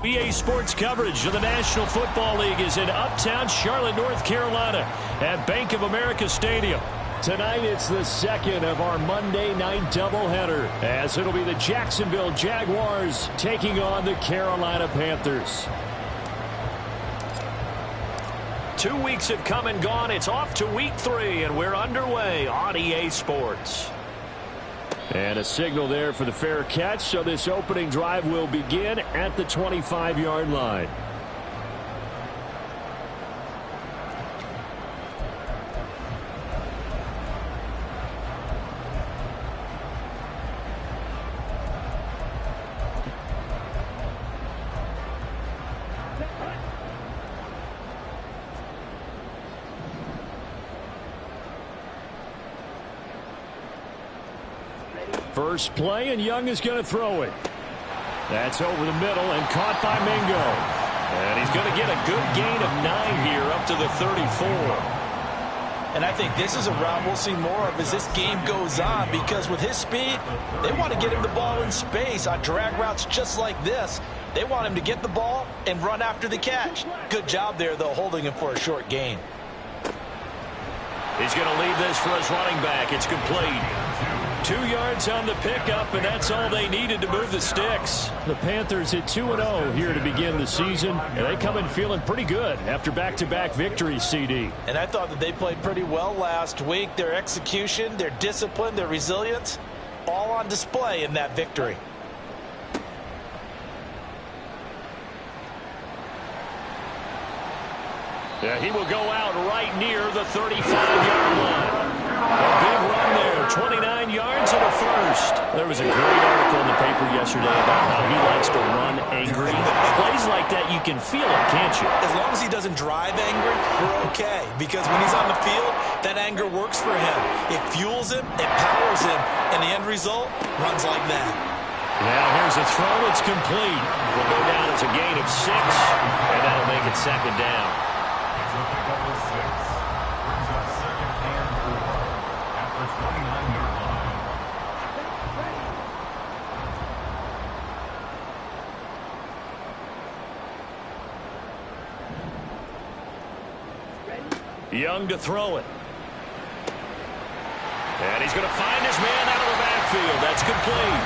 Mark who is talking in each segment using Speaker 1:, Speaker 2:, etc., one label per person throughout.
Speaker 1: EA Sports coverage of the National Football League is in uptown Charlotte, North Carolina at Bank of America Stadium. Tonight it's the second of our Monday night doubleheader, as it'll be the Jacksonville Jaguars taking on the Carolina Panthers. 2 weeks have come and gone. It's off to week 3, and we're underway on EA Sports. And a signal there for the fair catch, so this opening drive will begin at the 25-yard line. First play, and Young is going to throw it. That's over the middle and caught by Mingo. And he's going to get a good gain of 9 here up to the 34.
Speaker 2: And I think this is a route we'll see more of as this game goes on, because with his speed, they want to get him the ball in space on drag routes just like this. They want him to get the ball and run after the catch. Good job there, though, holding him for a short gain.
Speaker 1: He's going to leave this for his running back. It's complete. 2 yards on the pickup, and that's all they needed to move the sticks. The Panthers at 2-0 here to begin the season, and they come in feeling pretty good after back-to-back victories, CD.
Speaker 2: And I thought that they played pretty well last week. Their execution, their discipline, their resilience, all on display in that victory.
Speaker 1: Yeah, he will go out right near the 35-yard line. A big run there, 29 yards and a first. There was a great article in the paper yesterday about how he likes to run angry. Plays like that, you can feel it, can't you?
Speaker 2: As long as he doesn't drive angry, we're okay. Because when he's on the field, that anger works for him. It fuels him, it powers him, and the end result runs like that.
Speaker 1: Now here's a throw, it's complete. Will go down as a gain of 6, and that'll make it second down. Young to throw it. And he's going to find his man out of the backfield. That's complete.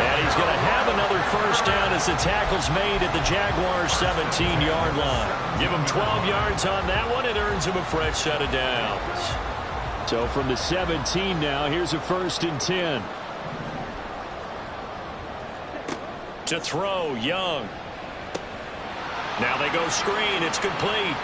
Speaker 1: And he's going to have another first down as the tackle's made at the Jaguars' 17-yard line. Give him 12 yards on that one. It earns him a fresh set of downs. So from the 17 now, here's a 1st and 10. To throw, Young. Now they go screen. It's complete.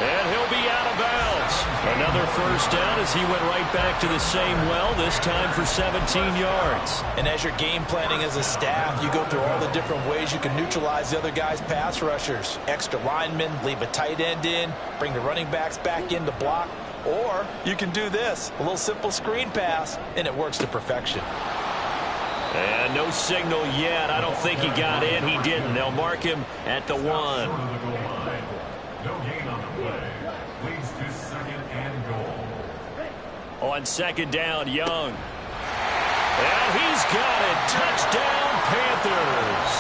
Speaker 1: And he'll be out of bounds. Another first down as he went right back to the same well, this time for 17 yards.
Speaker 2: And as you're game planning as a staff, you go through all the different ways you can neutralize the other guy's pass rushers. Extra linemen, leave a tight end in, bring the running backs back in to block. Or you can do this, a little simple screen pass, and it works to perfection.
Speaker 1: And no signal yet. I don't think he got in. He didn't. They'll mark him at the 1. On second down, Young. And he's got it. Touchdown, Panthers.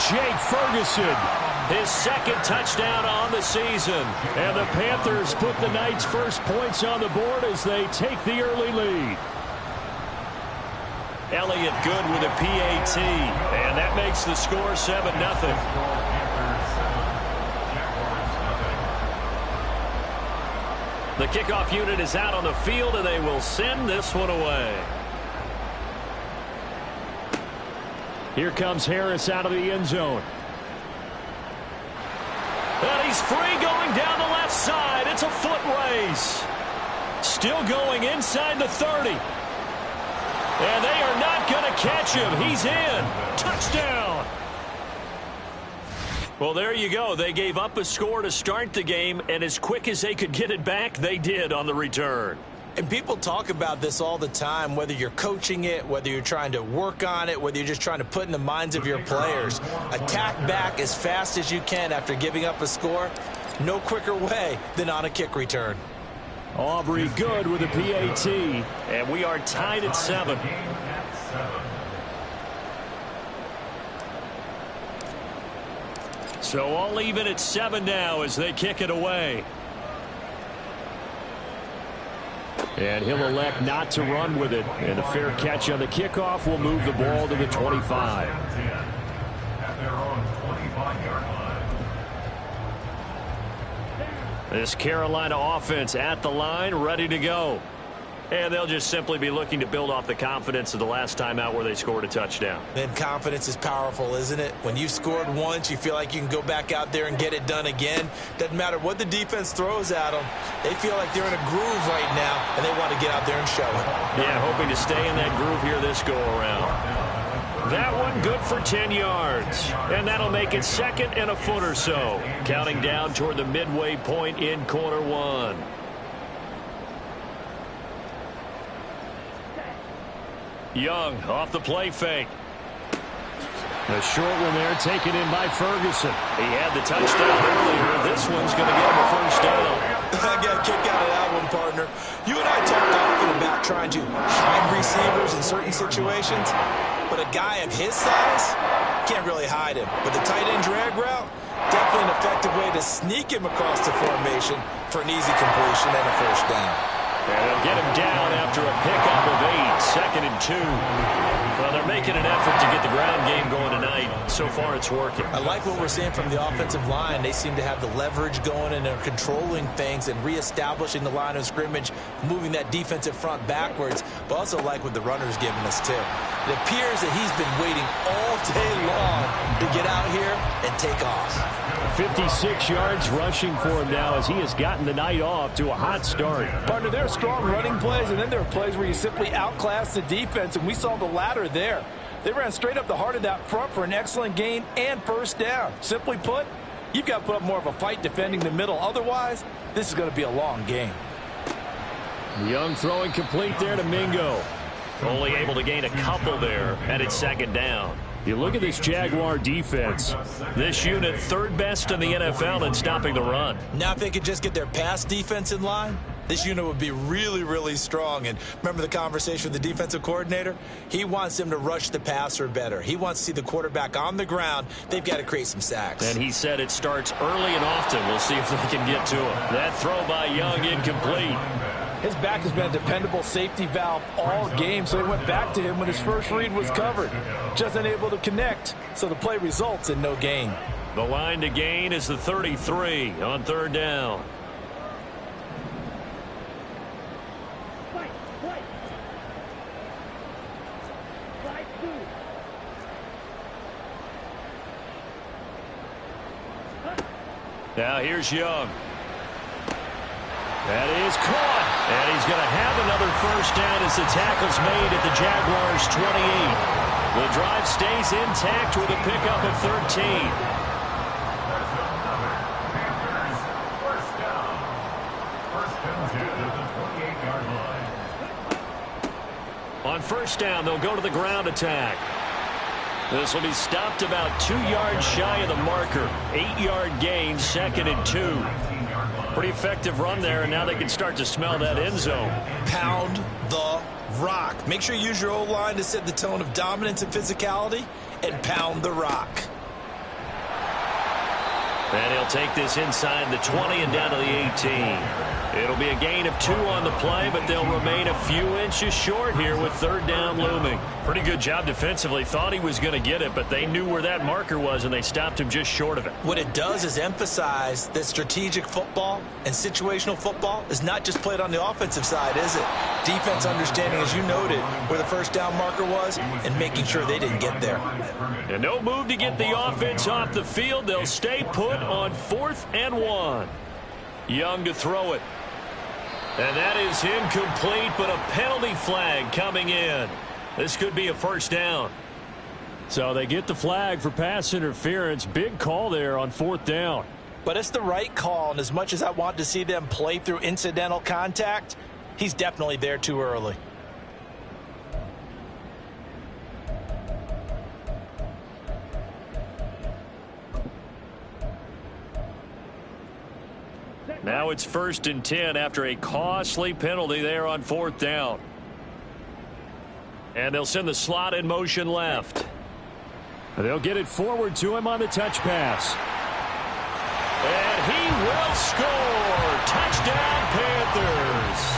Speaker 1: Jake Ferguson, his second touchdown on the season. And the Panthers put the Knights' first points on the board as they take the early lead. Elliott good with a PAT. And that makes the score 7-0. The kickoff unit is out on the field, and they will send this one away. Here comes Harris out of the end zone. And he's free going down the left side. It's a foot race. Still going inside the 30. And they are not going to catch him. He's in. Touchdown. Well, there you go. They gave up a score to start the game, and as quick as they could get it back, they did on the return.
Speaker 2: And people talk about this all the time, whether you're coaching it, whether you're trying to work on it, whether you're just trying to put in the minds of your players. Attack back as fast as you can after giving up a score. No quicker way than on a kick return.
Speaker 1: Aubrey good with a PAT, and we are tied at 7. So all even at 7 now as they kick it away. And he'll elect not to run with it. And a fair catch on the kickoff will move the ball to the 25. This Carolina offense at the line, ready to go. And they'll just simply be looking to build off the confidence of the last time out where they scored a touchdown.
Speaker 2: And confidence is powerful, isn't it? When you've scored once, you feel like you can go back out there and get it done again. Doesn't matter what the defense throws at them. They feel like they're in a groove right now, and they want to get out there and show it.
Speaker 1: Yeah, hoping to stay in that groove here this go-around. That one good for 10 yards. And that'll make it 2nd and a foot or so. Counting down toward the midway point in quarter 1. Young off the play fake. The short one there taken in by Ferguson. He had the touchdown earlier. This one's going to get him a first down.
Speaker 2: I got a kick out of that one, partner. You and I talked often about trying to hide receivers in certain situations, but a guy of his size can't really hide him. But the tight end drag route, definitely an effective way to sneak him across the formation for an easy completion and a first down.
Speaker 1: And they'll get him down after a pickup of 8, 2nd and 2. Well, they're making an effort to get the ground game going tonight. So far, it's working.
Speaker 2: I like what we're seeing from the offensive line. They seem to have the leverage going and they're controlling things and reestablishing the line of scrimmage, moving that defensive front backwards, but also like what the runner's giving us, too. It appears that he's been waiting all day long to get out here and take off.
Speaker 1: 56 yards rushing for him now as he has gotten the night off to a hot start.
Speaker 3: Partner, there are strong running plays, and then there are plays where you simply outclass the defense, and we saw the latter there. They ran straight up the heart of that front for an excellent gain and first down. Simply put, you've got to put up more of a fight defending the middle. Otherwise, this is going to be a long game.
Speaker 1: Young throwing complete there to Mingo. Only able to gain a couple there, and it's 2nd down. You look at this Jaguar defense. This unit 3rd best in the NFL in stopping the run.
Speaker 2: Now if they could just get their pass defense in line, this unit would be really, really strong. And remember the conversation with the defensive coordinator? He wants them to rush the passer better. He wants to see the quarterback on the ground. They've got to create some sacks.
Speaker 1: And he said it starts early and often. We'll see if they can get to him. That throw by Young incomplete.
Speaker 3: His back has been a dependable safety valve all game, so he went back to him when his first read was covered. Just unable to connect, so the play results in no gain.
Speaker 1: The line to gain is the 33 on 3rd down. Now here's Young. That is caught. And he's going to have another first down as the tackle's made at the Jaguars' 28. The drive stays intact with a pickup of 13. On first down, they'll go to the ground attack. This will be stopped about 2 yards shy of the marker. 8-yard gain, 2nd and 2. Pretty effective run there, and now they can start to smell that end zone.
Speaker 2: Pound the rock. Make sure you use your O-line to set the tone of dominance and physicality, and pound the rock.
Speaker 1: And he'll take this inside the 20 and down to the 18. It'll be a gain of 2 on the play, but they'll remain a few inches short here with 3rd down looming. Pretty good job defensively. Thought he was going to get it, but they knew where that marker was, and they stopped him just short of it.
Speaker 2: What it does is emphasize that strategic football and situational football is not just played on the offensive side, is it? Defense understanding, as you noted, where the first down marker was and making sure they didn't get there.
Speaker 1: And no move to get the offense off the field. They'll stay put on 4th and 1. Young to throw it. And that is incomplete, but a penalty flag coming in. This could be a first down. So they get the flag for pass interference. Big call there on 4th down.
Speaker 2: But it's the right call, and as much as I want to see them play through incidental contact, He's definitely there too early.
Speaker 1: Now it's 1st and 10 after a costly penalty there on 4th down. And they'll send the slot in motion left. They'll get it forward to him on the touch pass. And he will score. Touchdown, Panthers.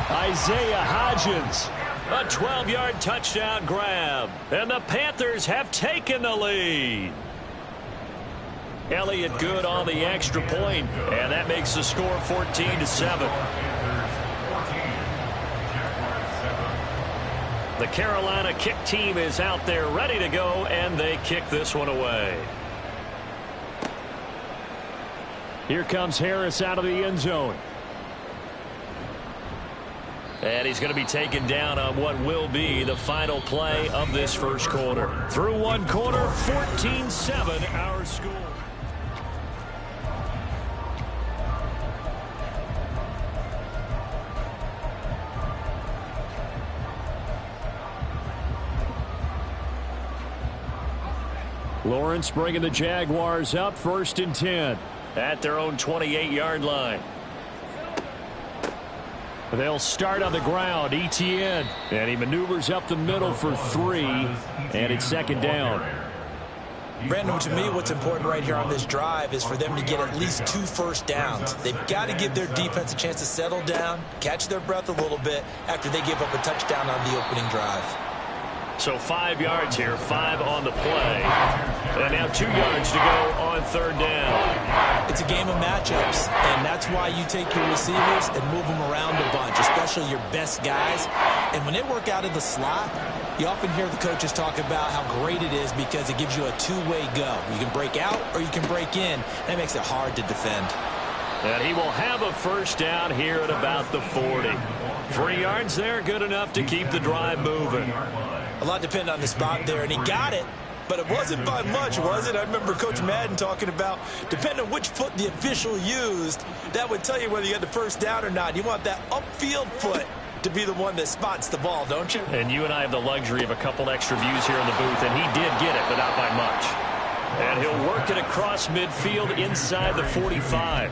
Speaker 1: Isaiah Hodgins. A 12-yard touchdown grab. And the Panthers have taken the lead. Elliott good on the extra point, and that makes the score 14-7. The Carolina kick team is out there ready to go, and they kick this one away. Here comes Harris out of the end zone. And he's going to be taken down on what will be the final play of this first quarter. Through one quarter, 14-7 our score. Lawrence bringing the Jaguars up 1st and 10 at their own 28-yard line. They'll start on the ground. Etienne, and he maneuvers up the middle for 3, and it's 2nd down.
Speaker 2: Brandon, to me, what's important right here on this drive is for them to get at least 2 first downs. They've got to give their defense a chance to settle down, catch their breath a little bit after they give up a touchdown on the opening drive.
Speaker 1: So 5 yards here, 5 on the play. And now 2 yards to go on 3rd down.
Speaker 2: It's a game of matchups, and that's why you take your receivers and move them around a bunch, especially your best guys. And when they work out of the slot, you often hear the coaches talk about how great it is because it gives you a two-way go. You can break out or you can break in. That makes it hard to defend.
Speaker 1: And he will have a first down here at about the 40. 3 yards there, good enough to keep the drive moving.
Speaker 2: A lot depended on the spot there, and he got it, but it wasn't by much, was it? I remember Coach Madden talking about, depending on which foot the official used, that would tell you whether you got the first down or not. You want that upfield foot to be the one that spots the ball, don't you?
Speaker 1: And you and I have the luxury of a couple extra views here in the booth, and he did get it, but not by much. And he'll work it across midfield inside the 45.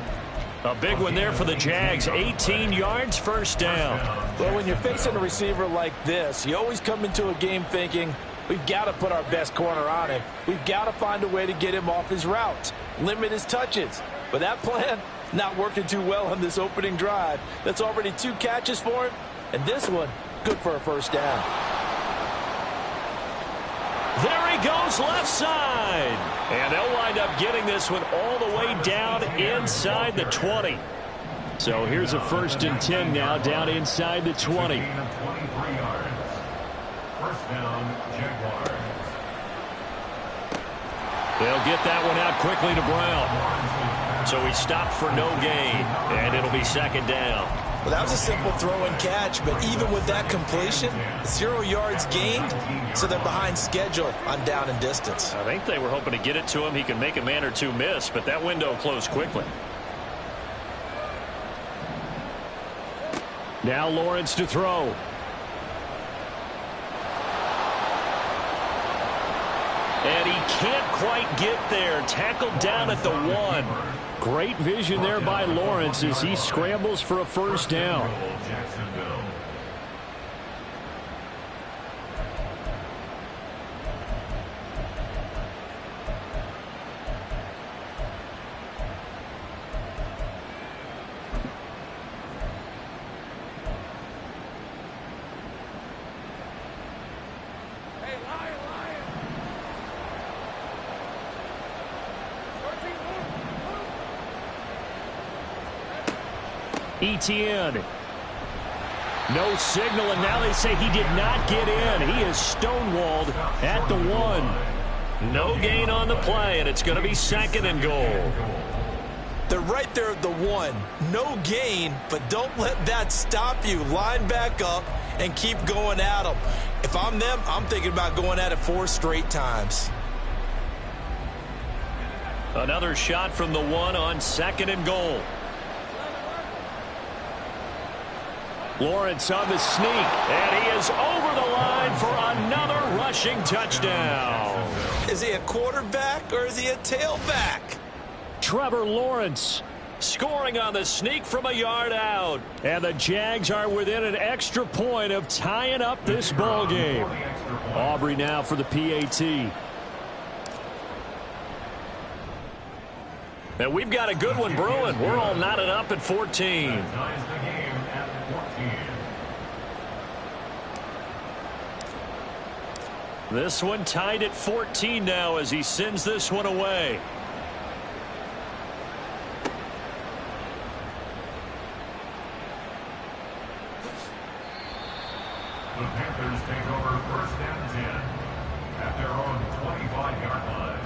Speaker 1: A big one there for the Jags. 18 yards, first down.
Speaker 3: Well, when you're facing a receiver like this, you always come into a game thinking, we've got to put our best corner on him. We've got to find a way to get him off his routes, limit his touches. But that plan, not working too well on this opening drive. That's already 2 catches for him, and this one, good for a first down.
Speaker 1: There he goes left side. And they'll wind up getting this one all the way down inside the 20. So here's a 1st and 10 now down inside the 20. They'll get that one out quickly to Brown. So he stopped for no gain, and it'll be 2nd down.
Speaker 2: Well, that was a simple throw and catch, but even with that completion, 0 yards gained, so they're behind schedule on down and distance.
Speaker 1: I think they were hoping to get it to him. He can make a man or two miss, but that window closed quickly. Now Lawrence to throw. And he can't quite get there. Tackled down at the 1. Great vision there by Lawrence as he scrambles for a first down. Etienne. No signal, and now they say he did not get in. He is stonewalled at the 1. No gain on the play, and it's going to be 2nd and goal.
Speaker 2: They're right there at the 1. No gain, but don't let that stop you. Line back up and keep going at them. If I'm them, I'm thinking about going at it 4 straight times.
Speaker 1: Another shot from the 1 on 2nd and goal. Lawrence on the sneak, and he is over the line for another rushing touchdown.
Speaker 2: Is he a quarterback or is he a tailback?
Speaker 1: Trevor Lawrence scoring on the sneak from a yard out. And the Jags are within an extra point of tying up this ball game. Aubrey now for the PAT. And we've got a good one brewing. We're all knotted up at 14. This one tied at 14 now as he sends this one away.
Speaker 4: The Panthers take over first and 10 at their own 25-yard line.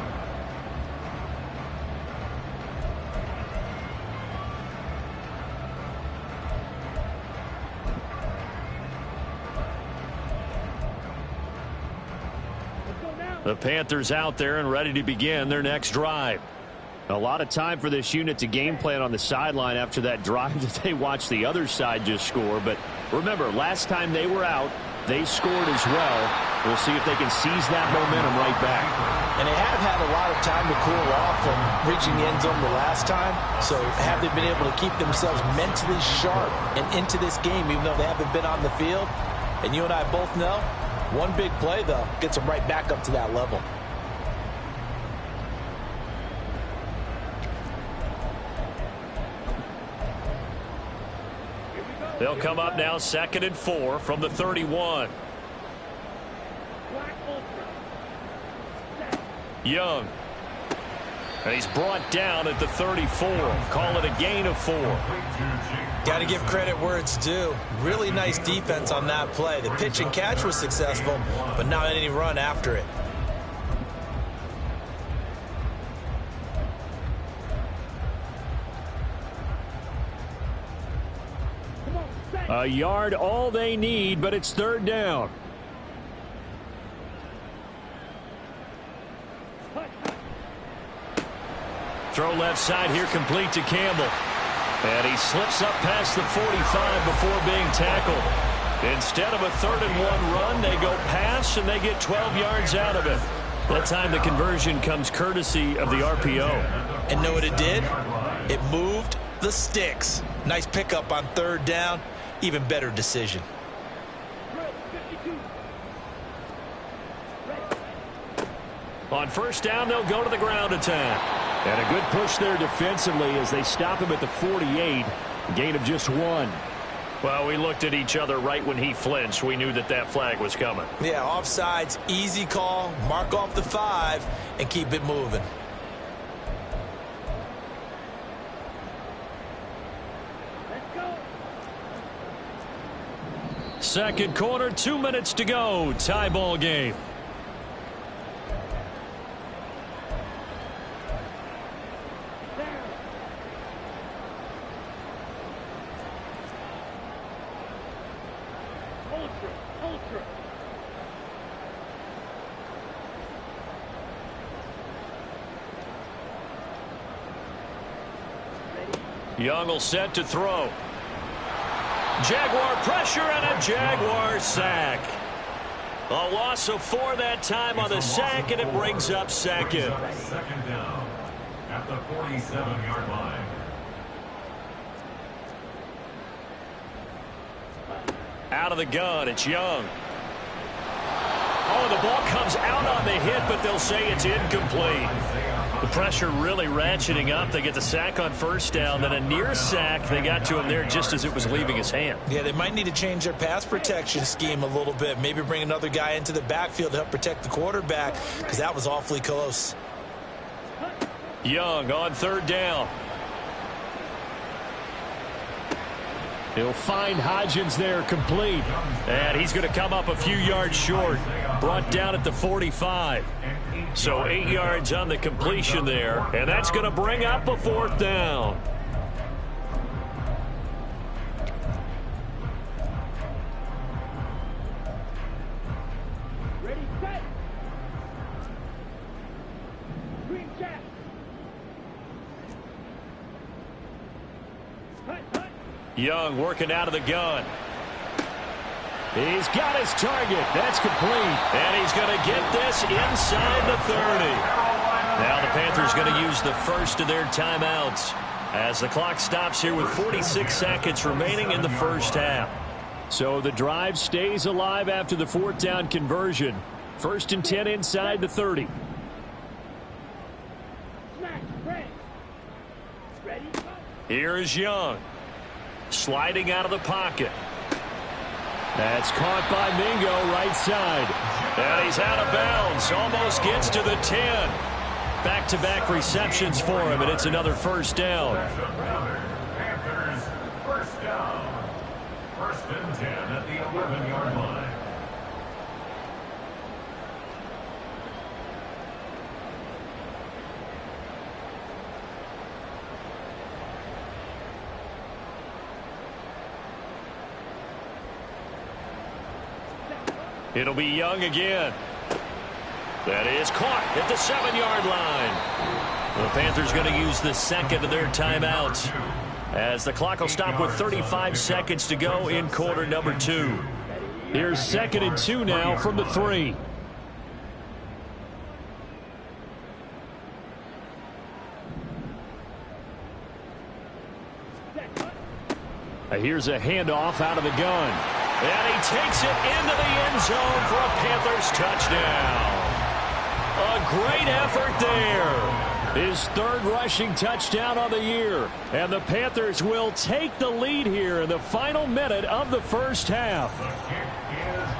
Speaker 1: The Panthers out there and ready to begin their next drive. A lot of time for this unit to game plan on the sideline after that drive that they watched the other side just score. But remember, last time they were out, they scored as well. We'll see if they can seize that momentum right back.
Speaker 2: And they have had a lot of time to cool off from reaching the end zone the last time. So have they been able to keep themselves mentally sharp and into this game even though they haven't been on the field? And you and I both know, one big play, though, gets them right back up to that level.
Speaker 1: They'll come up now 2nd and 4 from the 31. Young. And he's brought down at the 34. Call it a gain of 4.
Speaker 2: Got to give credit where it's due. Really nice defense on that play. The pitch and catch was successful, but not any run after it.
Speaker 1: A yard all they need, but it's 3rd down. Throw left side here complete to Campbell. And he slips up past the 45 before being tackled. Instead of a 3rd and 1 run, they go pass and they get 12 yards out of it. That time the conversion comes courtesy of the RPO.
Speaker 2: And know what it did? It moved the sticks. Nice pickup on 3rd down. Even better decision.
Speaker 1: On 1st down, they'll go to the ground attack. And a good push there defensively as they stop him at the 48. Gain of just 1. Well, we looked at each other right when he flinched. We knew that that flag was coming.
Speaker 2: Yeah, offsides, easy call. Mark off the 5 and keep it moving.
Speaker 1: Second quarter, 2 minutes to go. Tie ball game. Young will set to throw. Jaguar pressure and a Jaguar sack. A loss of 4 that time on the sack, and it brings up 2nd.
Speaker 4: 2nd down at the 47-yard line.
Speaker 1: Out of the gun, it's Young. Oh, the ball comes out on the hit, but they'll say it's incomplete. The pressure really ratcheting up. They get the sack on 1st down, then a near sack. They got to him there just as it was leaving his hand.
Speaker 2: Yeah, they might need to change their pass protection scheme a little bit. Maybe bring another guy into the backfield to help protect the quarterback, because that was awfully close.
Speaker 1: Young on 3rd down. He'll find Hodgins there complete. And he's going to come up a few yards short. Brought down at the 45. So 8 yards on the completion there. And that's going to bring up a 4th down.
Speaker 5: Ready, set. Green jack.
Speaker 1: Young working out of the gun. He's got his target. That's complete. And he's going to get this inside the 30. Now the Panthers going to use the first of their timeouts as the clock stops here with 46 seconds remaining in the first half. So the drive stays alive after the fourth down conversion. 1st and 10 inside the 30. Here is Young. Sliding out of the pocket. That's caught by Mingo right side. And he's out of bounds. Almost gets to the 10. Back-to-back receptions for him, and it's another first down.
Speaker 4: Panthers first down. 1st and 10 at the 11-yard line.
Speaker 1: It'll be Young again. That is caught at the 7-yard line. The Panthers going to use the second of their timeouts as the clock will stop with 35 seconds to go in quarter number 2. Here's 2nd and 2 now from the 3. Here's a handoff out of the gun. And he takes it into the end zone for a Panthers touchdown. A great effort there. His 3rd rushing touchdown on the year. And the Panthers will take the lead here in the final minute of the first half.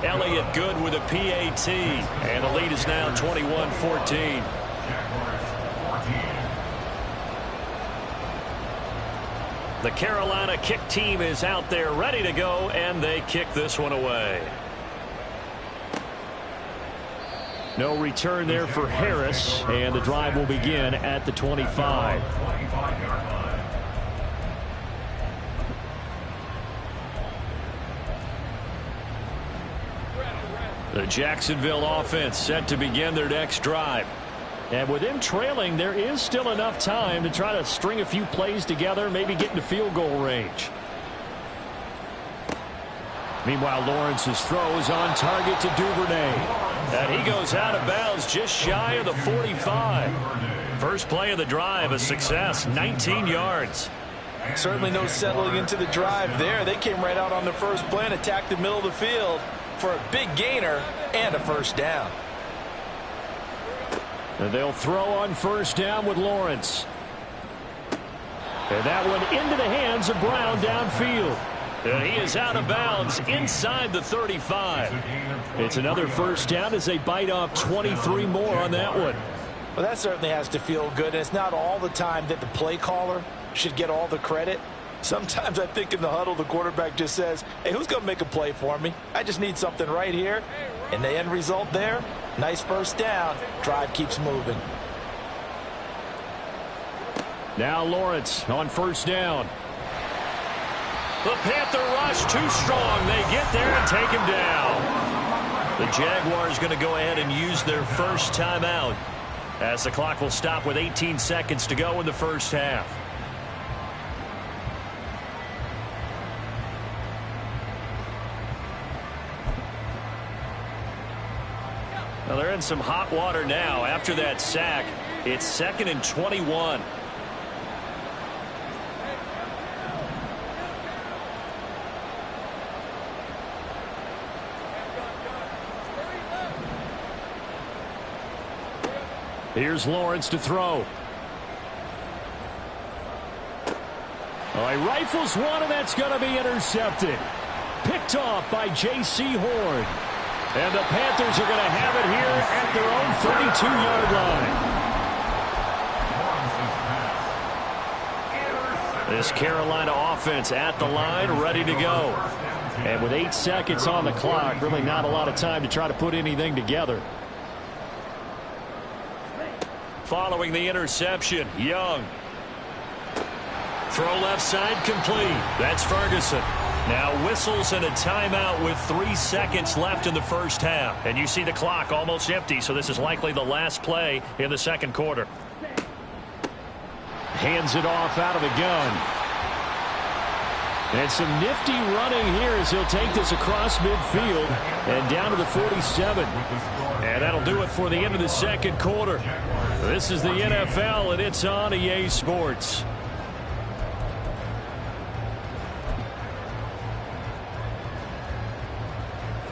Speaker 1: Elliott good with a PAT. And the lead is now 21-14. The Carolina kick team is out there ready to go, and they kick this one away. No return there for Harris, and the drive will begin at the 25. The Jacksonville offense set to begin their next drive. And with them trailing, there is still enough time to try to string a few plays together, maybe get into field goal range. Meanwhile, Lawrence's throw is on target to Duvernay. And he goes out of bounds just shy of the 45. First play of the drive, a success, 19 yards.
Speaker 2: Certainly no settling into the drive there. They came right out on the first play and attacked the middle of the field for a big gainer and a first down.
Speaker 1: And they'll throw on first down with Lawrence. And that one into the hands of Brown downfield. And he is out of bounds inside the 35. It's another first down as they bite off 23 more on that one.
Speaker 2: Well, that certainly has to feel good. And it's not all the time that the play caller should get all the credit. Sometimes I think in the huddle, the quarterback just says, hey, who's going to make a play for me? I just need something right here. And the end result there, nice first down. Drive keeps moving.
Speaker 1: Now Lawrence on first down. The Panther rush too strong. They get there and take him down. The Jaguars going to go ahead and use their first timeout as the clock will stop with 18 seconds to go in the first half. Well, they're in some hot water now after that sack. It's 2nd and 21. Here's Lawrence to throw. Oh, he rifles one, and that's going to be intercepted. Picked off by J.C. Horn. And the Panthers are going to have it here at their own 32-yard line. This Carolina offense at the line, ready to go. And with 8 seconds on the clock, really not a lot of time to try to put anything together. Following the interception, Young. Throw left side complete. That's Ferguson. Now whistles and a timeout with 3 seconds left in the first half. And you see the clock almost empty, so this is likely the last play in the second quarter. Hands it off out of the gun. And some nifty running here as he'll take this across midfield and down to the 47. And that'll do it for the end of the second quarter. This is the NFL, and it's on EA Sports.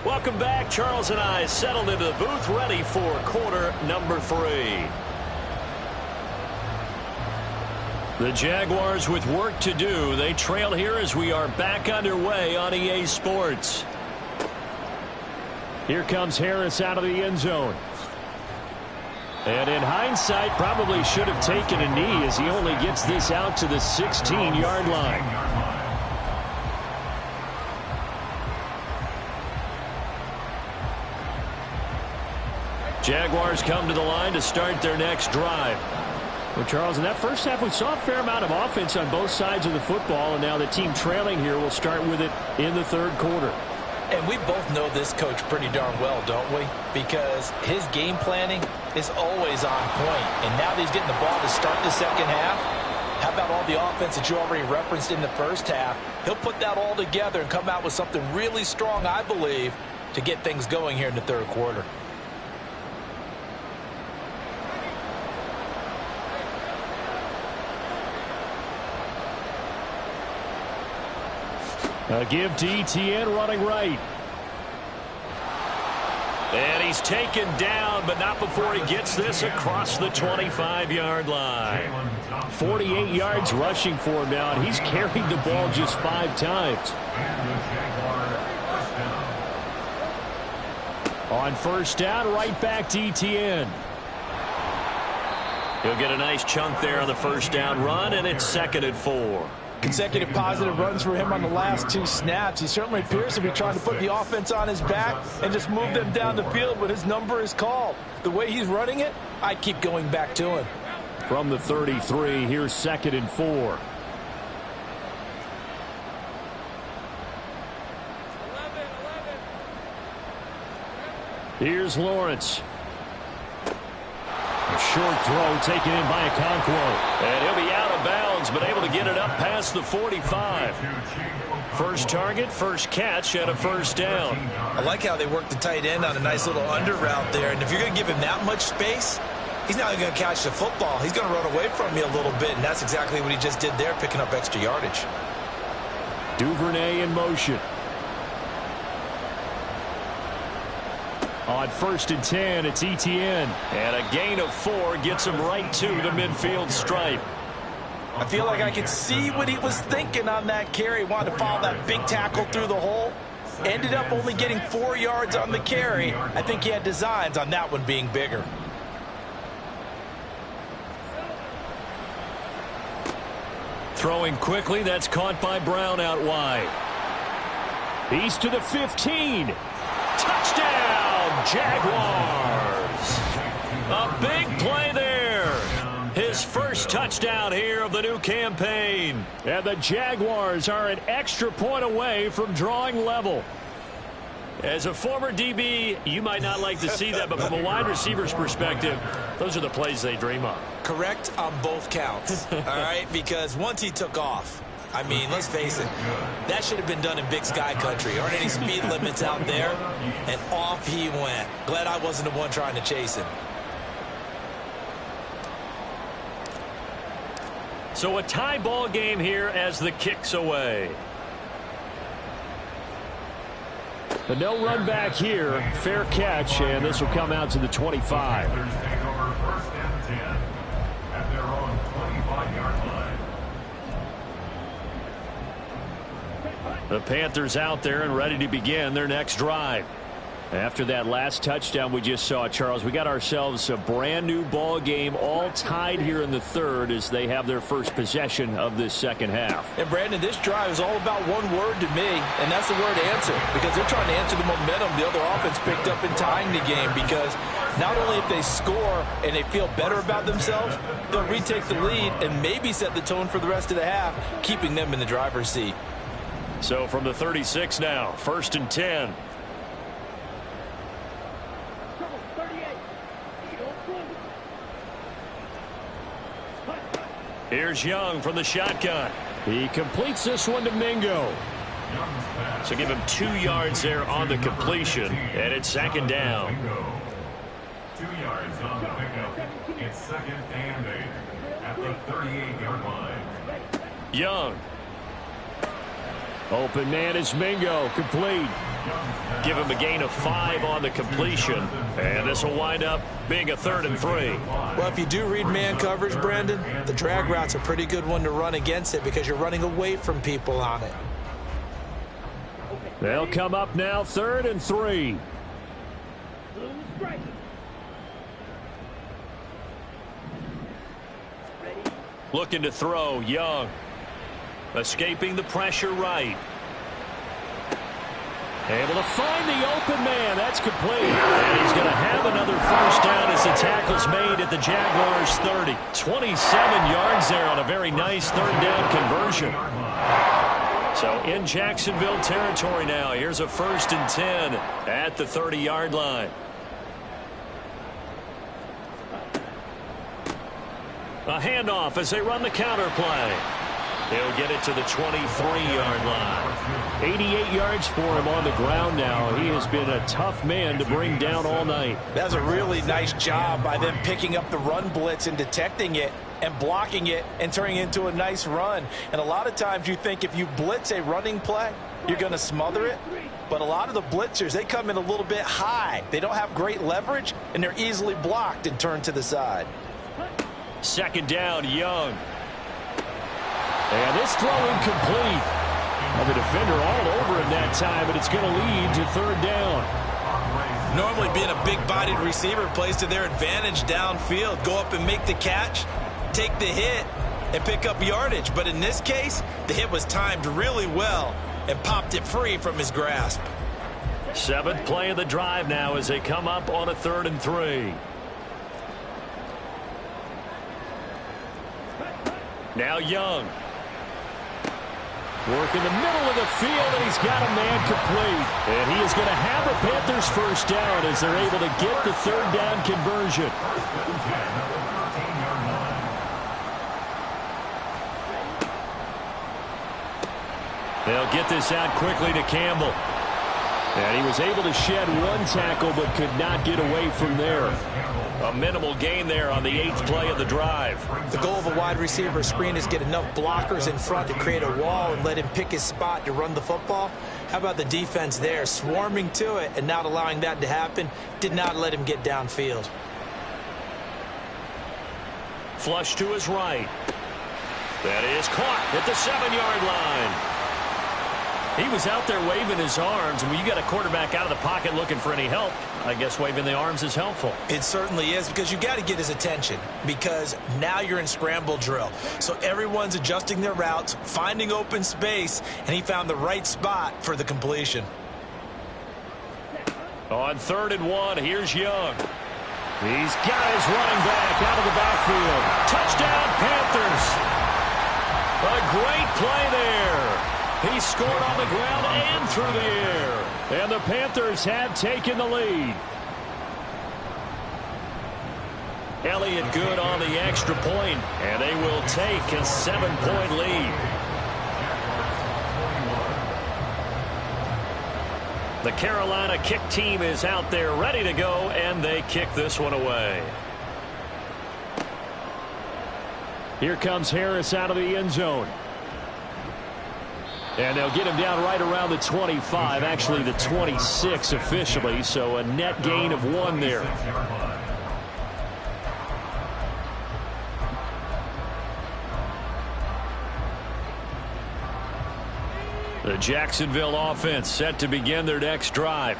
Speaker 1: Welcome back. Charles and I settled into the booth, ready for quarter number 3. The Jaguars with work to do. They trail here as we are back underway on EA Sports. Here comes Harris out of the end zone. And in hindsight, probably should have taken a knee as he only gets this out to the 16-yard line. Jaguars come to the line to start their next drive. Well, Charles, in that first half, we saw a fair amount of offense on both sides of the football, and now the team trailing here will start with it in the third quarter.
Speaker 2: And we both know this coach pretty darn well, don't we? Because his game planning is always on point. And now that he's getting the ball to start the second half, how about all the offense that you already referenced in the first half? He'll put that all together and come out with something really strong, I believe, to get things going here in the third quarter.
Speaker 1: A give to Etienne running right. And he's taken down, but not before he gets this across the 25-yard line. 48 yards rushing for him now, and he's carried the ball just 5 times. On first down, right back to Etienne. He'll get a nice chunk there on the first down run, and it's 2nd and 4.
Speaker 3: Consecutive positive runs for him on the last 2 snaps. He certainly appears to be trying to put the offense on his back and just move them down the field, but his number is called. The way he's running it, I keep going back to him.
Speaker 1: From the 33, here's 2nd and 4. Here's Lawrence. A short throw taken in by Okonkwo. And he'll be out of bounds, but able to get it up past the 45. First target, first catch, and a first down.
Speaker 2: I like how they work the tight end on a nice little under route there. And if you're going to give him that much space, he's not going to catch the football. He's going to run away from you a little bit, and that's exactly what he just did there, picking up extra yardage.
Speaker 1: Duvernay in motion. On 1st and 10, it's Etienne. And a gain of 4 gets him right to the midfield stripe.
Speaker 2: I feel like I could see what he was thinking on that carry. Wanted to follow that big tackle through the hole. Ended up only getting 4 yards on the carry. I think he had designs on that one being bigger.
Speaker 1: Throwing quickly, that's caught by Brown out wide. He's to the 15. Touchdown, Jaguars. A big play there. His first touchdown here of the new campaign. And the Jaguars are an extra point away from drawing level. As a former DB, you might not like to see that, but from a wide receiver's perspective, those are the plays they dream of.
Speaker 2: Correct on both counts, all right? Because once he took off, I mean, let's face it, that should have been done in Big Sky country. Aren't any speed limits out there? And off he went. Glad I wasn't the one trying to chase him.
Speaker 1: So a tie ball game here as the kick's away. The no run back here, fair catch, and this will come out to the 25. The Panthers out there and ready to begin their next drive. After that last touchdown we just saw, Charles, we got ourselves a brand new ball game, all tied here in the third as they have their first possession of this second half.
Speaker 3: And Brandon, this drive is all about one word to me, and that's the word answer, because they're trying to answer the momentum the other offense picked up in tying the game, because not only if they score and they feel better about themselves, they'll retake the lead and maybe set the tone for the rest of the half, keeping them in the driver's seat.
Speaker 1: So from the 36 now, 1st and 10. Here's Young from the shotgun. He completes this one to Mingo.
Speaker 4: So give him 2 yards there on the completion, and it's second down. 2 yards on the pickup. It's second and 8 at the 38-yard line.
Speaker 1: Young. Open man is Mingo. Complete.
Speaker 4: Give him a gain of 5 on the completion, and this will wind up being a 3rd and 3.
Speaker 2: Well, if you do read man coverage, Brandon, the drag route's a pretty good one to run against it because you're running away from people on it.
Speaker 1: They'll come up now, 3rd and 3.
Speaker 4: Looking to throw, Young. Escaping the pressure right.
Speaker 1: Able to find the open man. That's complete. And he's going to have another first down as the tackle's made at the Jaguars' 30. 27 yards there on a very nice 3rd down conversion. So in Jacksonville territory now. Here's a 1st and 10 at the 30-yard line. A handoff as they run the counter play. He'll get it to the 23-yard line. 88 yards for him on the ground now. He has been a tough man to bring down all night.
Speaker 2: That's a really nice job by them picking up the run blitz and detecting it and blocking it and turning it into a nice run. And a lot of times you think if you blitz a running play, you're going to smother it. But a lot of the blitzers, they come in a little bit high. They don't have great leverage, and they're easily blocked and turned to the side.
Speaker 1: Second down, Young. And this throw incomplete. And the defender all over him that time, but it's going to lead to 3rd down.
Speaker 2: Normally being a big-bodied receiver plays to their advantage downfield. Go up and make the catch, take the hit, and pick up yardage. But in this case, the hit was timed really well and popped it free from his grasp.
Speaker 1: 7th play of the drive now as they come up on a 3rd and 3. Now Young. Work in the middle of the field, and he's got a man complete. And he is going to have the Panthers first down as they're able to get the 3rd down conversion. They'll get this out quickly to Campbell. And he was able to shed 1 tackle but could not get away from there. A minimal gain there on the 8th play of the drive.
Speaker 2: The goal of a wide receiver screen is get enough blockers in front to create a wall and let him pick his spot to run the football. How about the defense there, swarming to it and not allowing that to happen? Did not let him get downfield.
Speaker 1: Flush to his right. That is caught at the 7-yard line. He was out there waving his arms, and when you got a quarterback out of the pocket looking for any help, I guess waving the arms is helpful.
Speaker 2: It certainly is, because you got to get his attention, because now you're in scramble drill. So everyone's adjusting their routes, finding open space, and he found the right spot for the completion.
Speaker 1: On 3rd and 1, here's Young. He's got his running back out of the backfield. Touchdown, Panthers. A great play there. He scored on the ground and through the air. And the Panthers have taken the lead. Elliott good on the extra point, and they will take a 7-point lead. The Carolina kick team is out there ready to go, and they kick this one away. Here comes Harris out of the end zone. And they'll get him down right around the 25, actually the 26 officially, so a net gain of 1 there. The Jacksonville offense set to begin their next drive.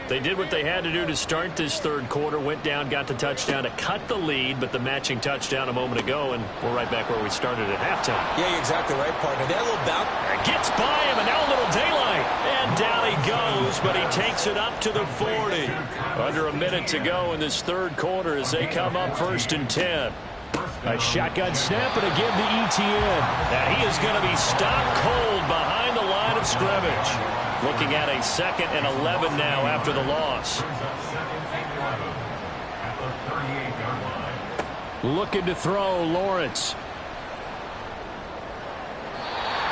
Speaker 1: They did what they had to do to start this 3rd quarter, went down, got the touchdown to cut the lead, but the matching touchdown a moment ago, and we're right back where we started at halftime.
Speaker 2: Yeah, you're exactly right, partner. That little bounce.
Speaker 1: Gets by him, and now a little daylight. And down he goes, but he takes it up to the 40. Under a minute to go in this 3rd quarter as they come up 1st and 10. A shotgun snap and again to Etienne. Now he is going to be stopped cold behind the line of scrimmage. Looking at a 2nd and 11 now after the loss. Looking to throw, Lawrence.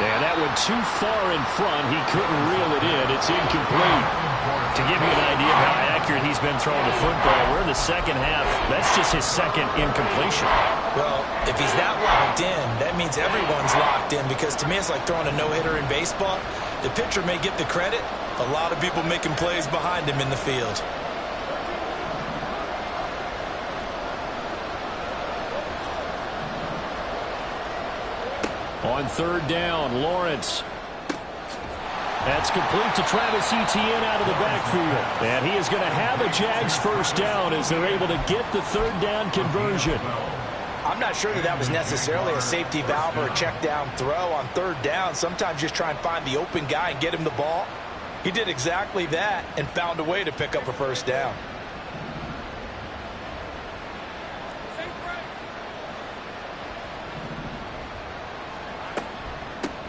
Speaker 1: And that went too far in front. He couldn't reel it in. It's incomplete. To give you an idea of how accurate he's been throwing the football, we're in the second half. That's just his second incompletion.
Speaker 2: Well, if he's that locked in, that means everyone's locked in, because to me it's like throwing a no-hitter in baseball. The pitcher may get the credit. A lot of people making plays behind him in the field.
Speaker 1: On third down, Lawrence. That's complete to Travis Etienne out of the backfield. And he is going to have a Jags first down as they're able to get the third down conversion.
Speaker 2: I'm not sure that was necessarily a safety valve or a check down throw on third down. Sometimes just try and find the open guy and get him the ball. He did exactly that and found a way to pick up a first down.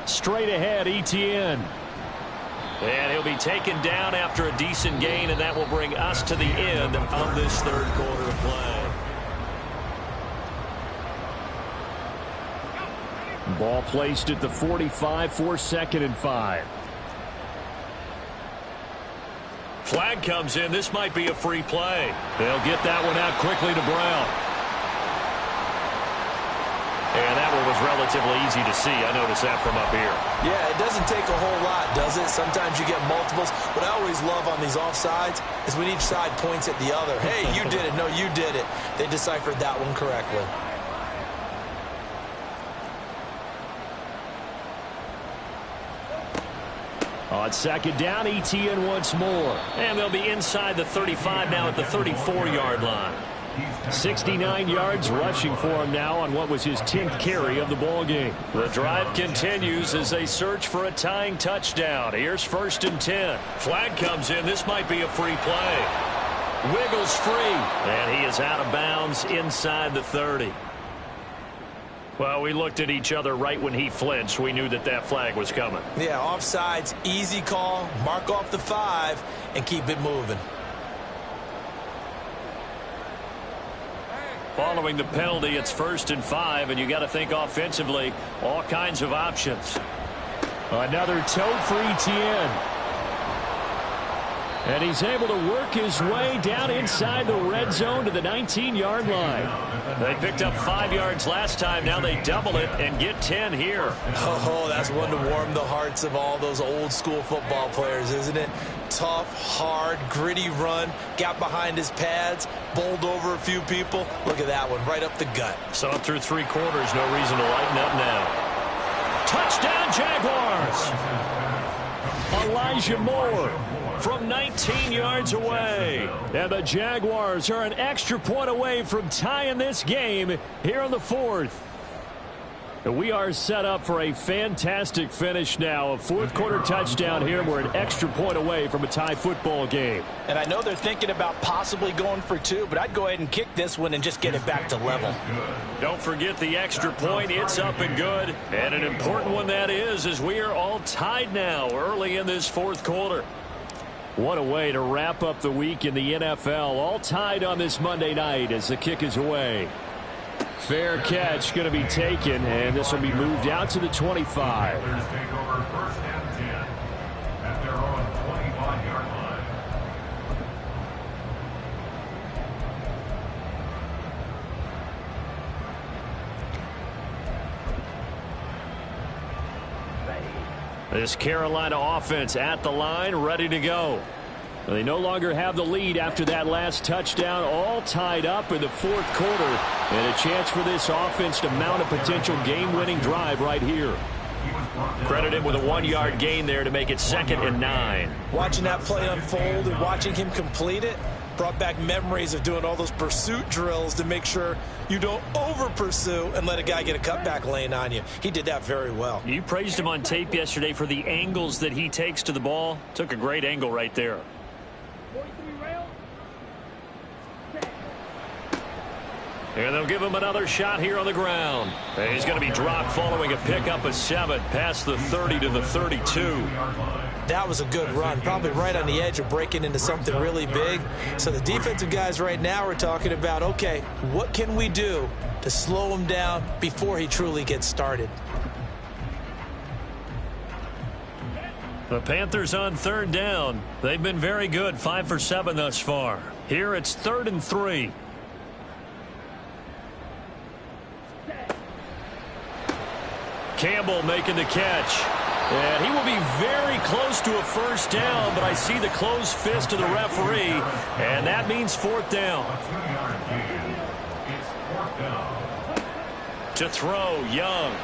Speaker 1: Straight ahead, Etienne.
Speaker 4: And he'll be taken down after a decent gain, and that will bring us to the end of this third quarter of play.
Speaker 1: Ball placed at the 45 for 2nd and 5.
Speaker 4: Flag comes in. This might be a free play.
Speaker 1: They'll get that one out quickly to Brown.
Speaker 4: And that one was relatively easy to see. I noticed that from up here.
Speaker 2: Yeah, it doesn't take a whole lot, does it? Sometimes you get multiples. What I always love on these offsides is when each side points at the other. Hey, you did it. No, you did it. They deciphered that one correctly.
Speaker 1: On second down, Etienne once more.
Speaker 4: And they'll be inside the 35 now at the 34-yard line.
Speaker 1: 69 yards rushing for him now on what was his 10th carry of the ball game.
Speaker 4: The drive continues as they search for a tying touchdown. Here's 1st and 10. Flag comes in. This might be a free play. Wiggles free. And he is out of bounds inside the 30. Well, we looked at each other right when he flinched. We knew that that flag was coming.
Speaker 2: Yeah, offsides, easy call. Mark off the 5 and keep it moving.
Speaker 4: Following the penalty, it's 1st and 5, and you got to think offensively, all kinds of options.
Speaker 1: Another toe for Etienne. And he's able to work his way down inside the red zone to the 19-yard line.
Speaker 4: They picked up 5 yards last time. Now they double it and get 10 here.
Speaker 2: Oh, that's one to warm the hearts of all those old-school football players, isn't it? Tough, hard, gritty run. Got behind his pads, bowled over a few people. Look at that one, right up the gut.
Speaker 4: Saw it through 3 quarters. No reason to lighten up now.
Speaker 1: Touchdown, Jaguars! Elijah Moore from 19 yards away. And the Jaguars are an extra point away from tying this game here in the 4th. And we are set up for a fantastic finish now. A 4th quarter touchdown here. We're an extra point away from a tie football game.
Speaker 2: And I know they're thinking about possibly going for 2, but I'd go ahead and kick this one and just get it back to level.
Speaker 4: Don't forget the extra point. It's up and good. And an important one that is, as we are all tied now early in this 4th quarter.
Speaker 1: What a way to wrap up the week in the NFL. All tied on this Monday night as the kick is away. Fair catch going to be taken, and this will be moved out to the 25. This Carolina offense at the line, ready to go. They no longer have the lead after that last touchdown, all tied up in the 4th quarter. And a chance for this offense to mount a potential game-winning drive right here.
Speaker 4: Credit him with a 1-yard gain there to make it 2nd and 9.
Speaker 2: Watching that play unfold and watching him complete it brought back memories of doing all those pursuit drills to make sure you don't over-pursue and let a guy get a cutback lane on you. He did that very well.
Speaker 4: You praised him on tape yesterday for the angles that he takes to the ball. Took a great angle right there. And they'll give him another shot here on the ground. And he's going to be dropped following a pickup of 7 past the 30 to the 32.
Speaker 2: That was a good run, probably right on the edge of breaking into something really big. So the defensive guys right now are talking about, okay, what can we do to slow him down before he truly gets started?
Speaker 1: The Panthers on third down. They've been very good, 5 for 7 thus far. Here it's 3rd and 3. Campbell making the catch. And he will be very close to a first down, but I see the closed fist of the referee, and that means 4th down. To throw, Young.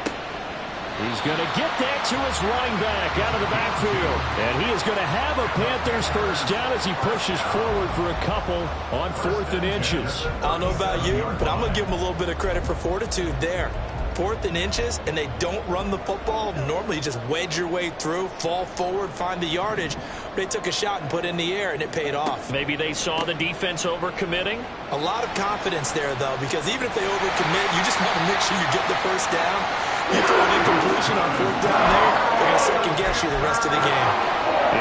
Speaker 1: He's going to get that to his running back out of the backfield. And he is going to have a Panthers first down as he pushes forward for a couple on 4th and inches.
Speaker 2: I don't know about you, but I'm going to give him a little bit of credit for fortitude there. 4th and inches, and they don't run the football. Normally, you just wedge your way through, fall forward, find the yardage. They took a shot and put it in the air, and it paid off.
Speaker 1: Maybe they saw the defense overcommitting.
Speaker 2: A lot of confidence there, though, because even if they overcommit, you just want to make sure you get the first down. You throw an incompletion on 4th down there, they're going to second-guess you the rest of the game.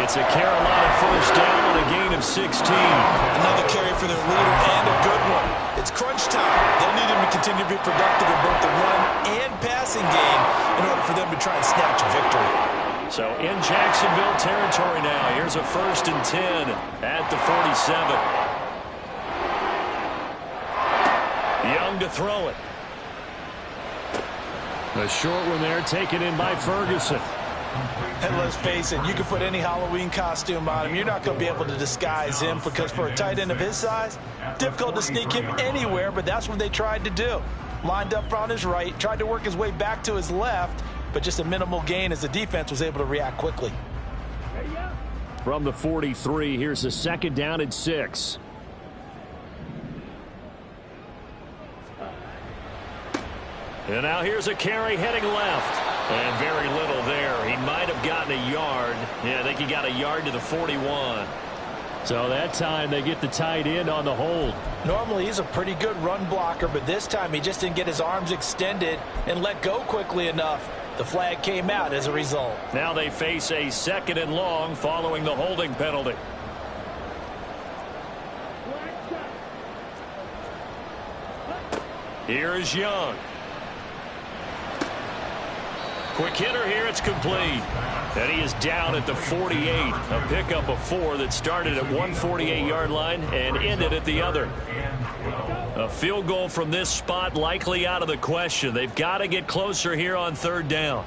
Speaker 1: It's a Carolina first down on a gain of 16.
Speaker 2: Another carry for their leader, and a good one. It's crunch time. They'll need him to continue to be productive in both the run and passing game in order for them to try and snatch a victory.
Speaker 1: So in Jacksonville territory now. Here's a 1st and 10 at the 47. Young to throw it. A short one there taken in by Ferguson.
Speaker 3: And let's face it, you can put any Halloween costume on him. You're not going to be able to disguise him because for a tight end of his size, difficult to sneak him anywhere, but that's what they tried to do. Lined up on his right, tried to work his way back to his left, but just a minimal gain as the defense was able to react quickly.
Speaker 1: From the 43, here's a 2nd down and 6. And now here's a carry heading left. And very little there. He might have gotten a yard. Yeah, I think he got a yard to the 41. So that time they get the tight end on the hold.
Speaker 3: Normally he's a pretty good run blocker, but this time he just didn't get his arms extended and let go quickly enough. The flag came out as a result.
Speaker 1: Now they face a 2nd and long following the holding penalty. Here is Young. Quick hitter here, it's complete. And he is down at the 48. A pickup of 4 that started at 148-yard line and ended at the other. A field goal from this spot likely out of the question. They've got to get closer here on 3rd down.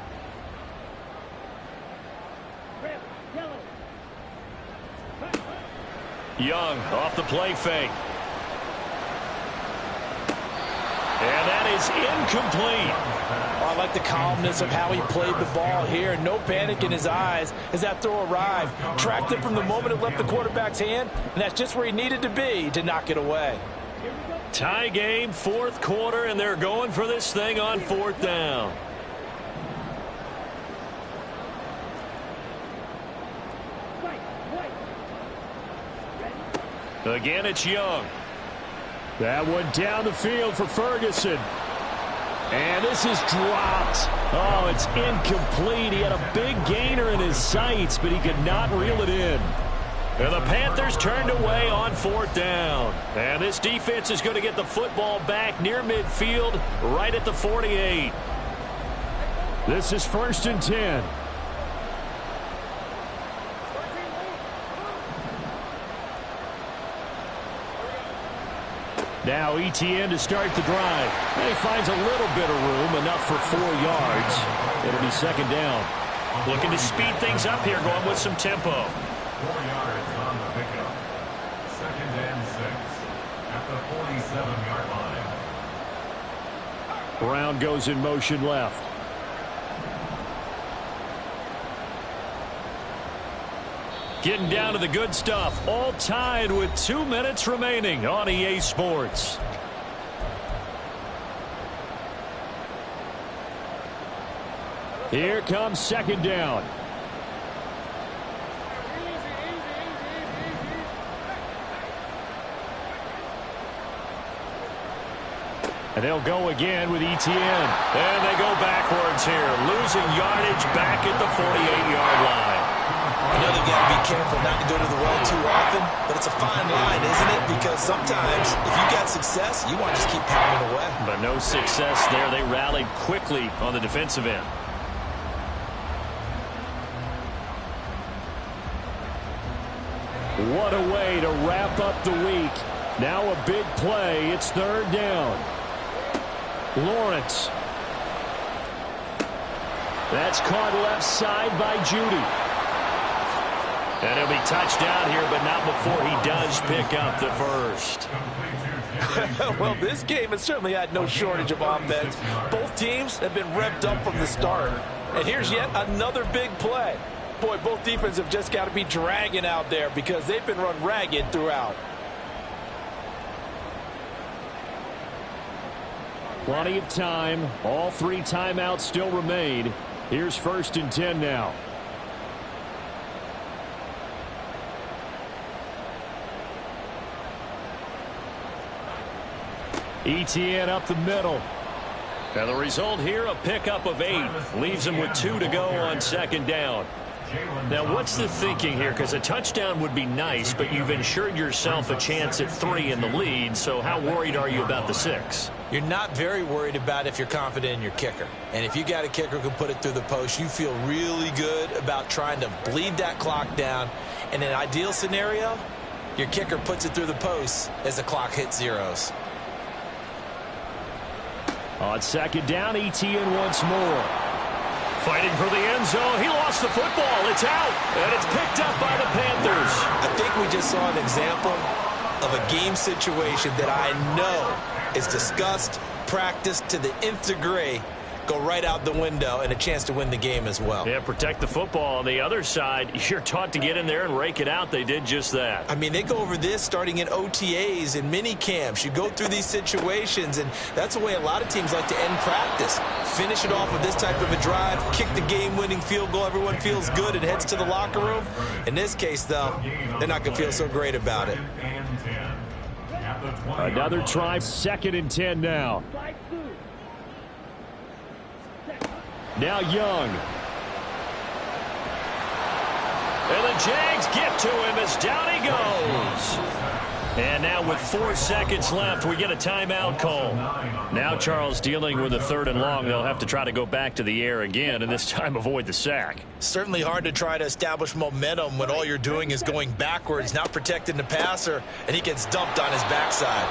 Speaker 1: Young off the play fake. And that is incomplete.
Speaker 3: I like the calmness of how he played the ball here. No panic in his eyes as that throw arrived. Tracked it from the moment it left the quarterback's hand, and that's just where he needed to be to knock it away.
Speaker 1: Tie game, 4th quarter, and they're going for this thing on 4th down. Again, it's Young. That one down the field for Ferguson. And this is dropped. Oh, it's incomplete. He had a big gainer in his sights, but he could not reel it in. And the Panthers turned away on 4th down. And this defense is going to get the football back near midfield, right at the 48. This is 1st and 10. Now ETN to start the drive. And he finds a little bit of room, enough for 4 yards. It'll be 2nd down. Looking to speed things up here, going with some tempo.
Speaker 6: 4 yards on the pickup. 2nd and 6 at the 47-yard line.
Speaker 1: Brown goes in motion left. Getting down to the good stuff. All tied with 2 minutes remaining on EA Sports. Here comes 2nd down. And they'll go again with ETN. And they go backwards here, losing yardage back at the 48-yard line.
Speaker 2: I know they've got to be careful not to go to the well too often, but it's a fine line, isn't it? Because sometimes if you got success, you want to just keep pounding away.
Speaker 1: But no success there. They rallied quickly on the defensive end. What a way to wrap up the week. Now a big play. It's third down. Lawrence. That's caught left side by Judy. And he'll be touchdown here, but not before he does pick up the first.
Speaker 3: Well, this game has certainly had no shortage of offense. Both teams have been revved up from the start. And here's yet another big play. Boy, both defenses have just got to be dragging out there because they've been run ragged throughout.
Speaker 1: Plenty of time. All 3 timeouts still remain. Here's 1st and 10 now. ETN up the middle. And the result here, a pickup of 8. Leaves him with 2 to go on 2nd down.
Speaker 4: Now, what's the thinking here? Because a touchdown would be nice, but you've ensured yourself a chance at 3 in the lead, so how worried are you about the 6?
Speaker 2: You're not very worried about if you're confident in your kicker. And if you got a kicker who can put it through the post, you feel really good about trying to bleed that clock down. In an ideal scenario, your kicker puts it through the post as the clock hits zeros.
Speaker 1: On 2nd down, ETN once more.
Speaker 4: Fighting for the end zone. He lost the football. It's out. And it's picked up by the Panthers.
Speaker 2: I think we just saw an example of a game situation that I know is discussed, practiced to the nth degree, go right out the window, and a chance to win the game as well.
Speaker 4: Yeah, protect the football. On the other side, you're taught to get in there and rake it out. They did just that.
Speaker 2: I mean, they go over this starting in OTAs and mini camps. You go through these situations, and that's the way a lot of teams like to end practice. Finish it off with this type of a drive, kick the game-winning field goal. Everyone feels good and heads to the locker room. In this case, though, they're not going to feel so great about it.
Speaker 1: Another try, 2nd and 10 now. Now Young.
Speaker 4: And the Jags get to him as down he goes. And now with 4 seconds left, we get a timeout call. Now Charles dealing with a 3rd and long. They'll have to try to go back to the air again and this time avoid the sack.
Speaker 2: Certainly hard to try to establish momentum when all you're doing is going backwards, not protecting the passer, and he gets dumped on his backside.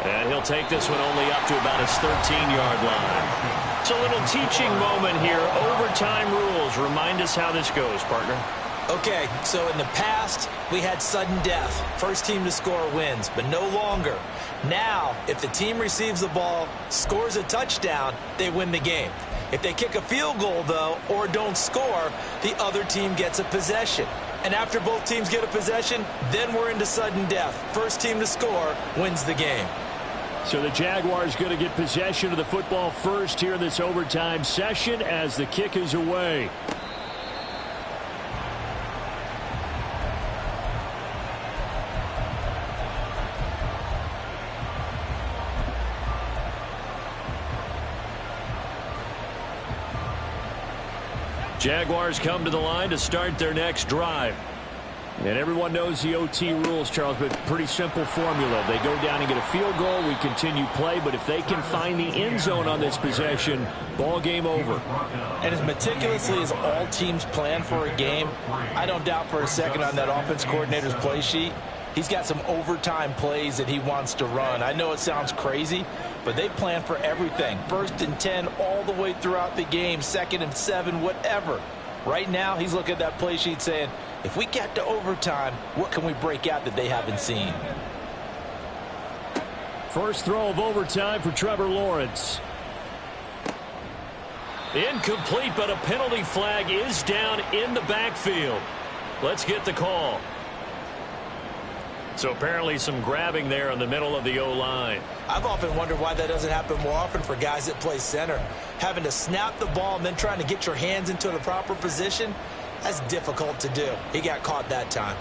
Speaker 1: And he'll take this one only up to about his 13-yard line.
Speaker 4: It's a little teaching moment here. Overtime rules. Remind us how this goes, partner.
Speaker 2: Okay, so in the past, we had sudden death. First team to score wins, but no longer. Now, if the team receives the ball, scores a touchdown, they win the game. If they kick a field goal, though, or don't score, the other team gets a possession. And after both teams get a possession, then we're into sudden death. First team to score wins the game.
Speaker 1: So the Jaguars going to get possession of the football first here in this overtime session as the kick is away. Jaguars come to the line to start their next drive. And everyone knows the OT rules, Charles, but pretty simple formula. They go down and get a field goal, we continue play, but if they can find the end zone on this possession, ball game over.
Speaker 3: And as meticulously as all teams plan for a game, I don't doubt for a second on that offense coordinator's play sheet, he's got some overtime plays that he wants to run. I know it sounds crazy, but they plan for everything. 1st and 10 all the way throughout the game, 2nd and 7, whatever. Right now, he's looking at that play sheet saying, if we get to overtime, what can we break out that they haven't seen?
Speaker 1: First throw of overtime for Trevor Lawrence.
Speaker 4: Incomplete, but a penalty flag is down in the backfield. Let's get the call. So apparently some grabbing there in the middle of the O-line.
Speaker 2: I've often wondered why that doesn't happen more often for guys that play center. Having to snap the ball and then trying to get your hands into the proper position, that's difficult to do. He got caught that time.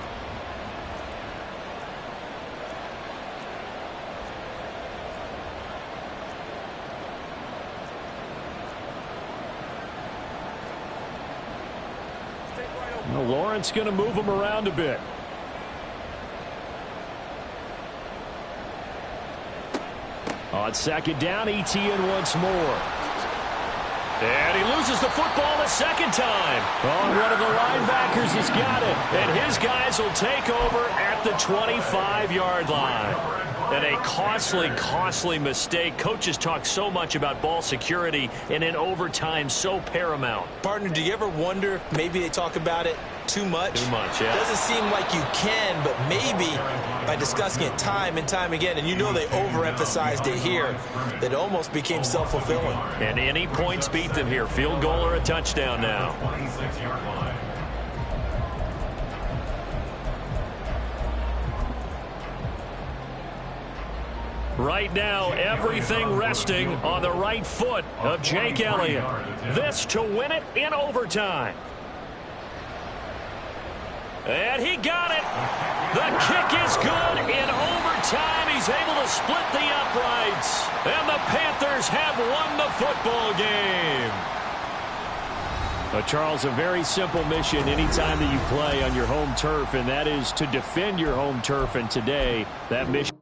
Speaker 1: Well, Lawrence going to move him around a bit. On 2nd down, ETN once more. And he loses the football a second time. Oh, one of the linebackers has got it. And his guys will take over at the 25-yard line. And a costly, costly mistake. Coaches talk so much about ball security, and in overtime, so paramount.
Speaker 2: Partner, do you ever wonder if maybe they talk about it too much?
Speaker 1: Too much, yeah.
Speaker 2: Doesn't seem like you can, but maybe by discussing it time and time again, and you know they overemphasized it here, that almost became self-fulfilling.
Speaker 1: And any points beat them here. Field goal or a touchdown now.
Speaker 6: 26-yard line.
Speaker 1: Right now, everything resting on the right foot of Jake Elliott. This to win it in overtime. And he got it. The kick is good. In overtime, he's able to split the uprights. And the Panthers have won the football game. Charles, a very simple mission anytime that you play on your home turf, and that is to defend your home turf. And today, that mission